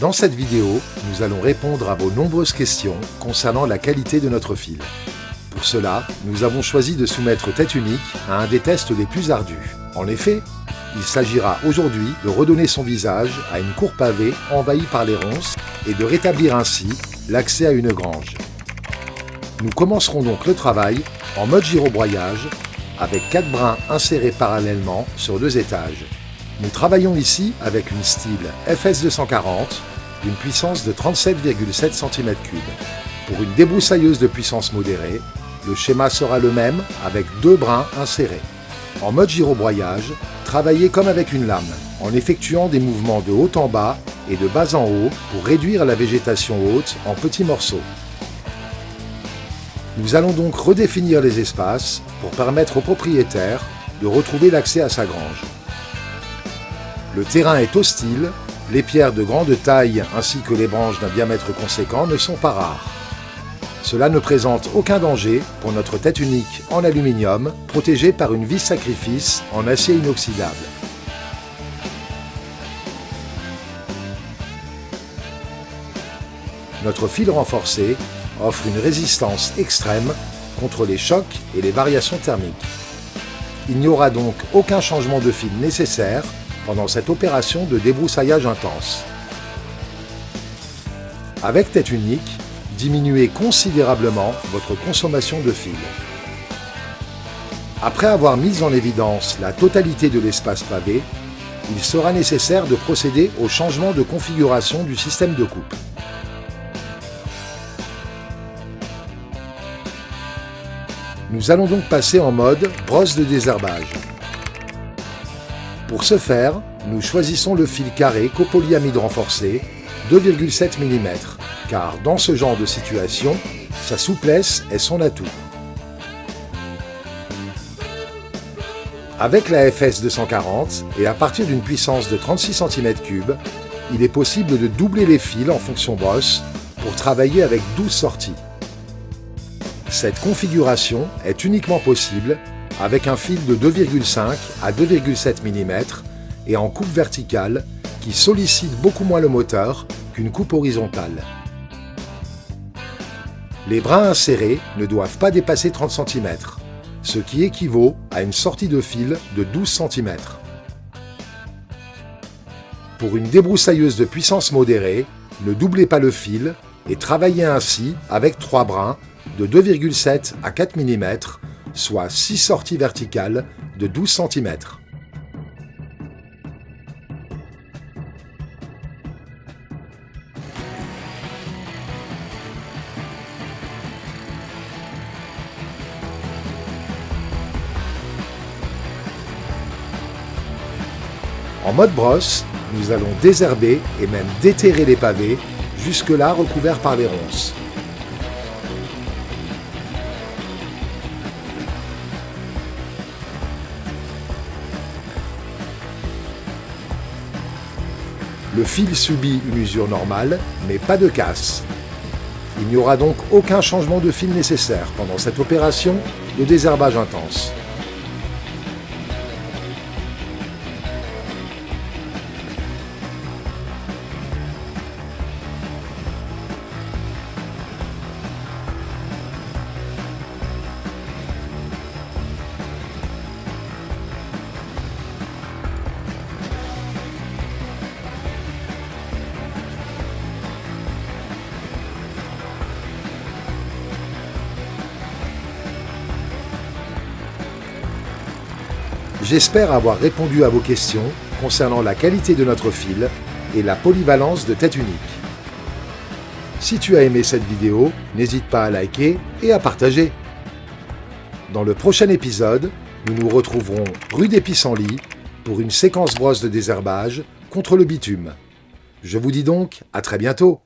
Dans cette vidéo, nous allons répondre à vos nombreuses questions concernant la qualité de notre fil. Pour cela, nous avons choisi de soumettre Tête Unique à un des tests les plus ardus. En effet, il s'agira aujourd'hui de redonner son visage à une cour pavée envahie par les ronces et de rétablir ainsi l'accès à une grange. Nous commencerons donc le travail en mode girobroyage avec 4 brins insérés parallèlement sur 2 étages. Nous travaillons ici avec une style FS240 d'une puissance de 37,7 cm3. Pour une débroussailleuse de puissance modérée, le schéma sera le même avec 2 brins insérés. En mode girobroyage, travaillez comme avec une lame, en effectuant des mouvements de haut en bas et de bas en haut pour réduire la végétation haute en petits morceaux. Nous allons donc redéfinir les espaces pour permettre au propriétaire de retrouver l'accès à sa grange. Le terrain est hostile, les pierres de grande taille ainsi que les branches d'un diamètre conséquent ne sont pas rares. Cela ne présente aucun danger pour notre tête unique en aluminium, protégée par une vis sacrifice en acier inoxydable. Notre fil renforcé offre une résistance extrême contre les chocs et les variations thermiques. Il n'y aura donc aucun changement de fil nécessaire pendant cette opération de débroussaillage intense. Avec Tête Unique, diminuez considérablement votre consommation de fil. Après avoir mis en évidence la totalité de l'espace pavé, il sera nécessaire de procéder au changement de configuration du système de coupe. Nous allons donc passer en mode brosse de désherbage. Pour ce faire, nous choisissons le fil carré copolyamide renforcé 2,7 mm, car dans ce genre de situation, sa souplesse est son atout. Avec la FS240 et à partir d'une puissance de 36 cm3, il est possible de doubler les fils en fonction brosse pour travailler avec 12 sorties. Cette configuration est uniquement possible avec un fil de 2,5 à 2,7 mm et en coupe verticale qui sollicite beaucoup moins le moteur qu'une coupe horizontale. Les brins insérés ne doivent pas dépasser 30 cm, ce qui équivaut à une sortie de fil de 12 cm. Pour une débroussailleuse de puissance modérée, ne doublez pas le fil et travaillez ainsi avec 3 brins de 2,7 à 4 mm, soit 6 sorties verticales de 12 cm. En mode brosse, nous allons désherber et même déterrer les pavés, jusque-là recouverts par les ronces. Le fil subit une usure normale, mais pas de casse. Il n'y aura donc aucun changement de fil nécessaire pendant cette opération de désherbage intense. J'espère avoir répondu à vos questions concernant la qualité de notre fil et la polyvalence de Tête Unique. Si tu as aimé cette vidéo, n'hésite pas à liker et à partager. Dans le prochain épisode, nous nous retrouverons rue des Pissenlits pour une séquence brosse de désherbage contre le bitume. Je vous dis donc à très bientôt.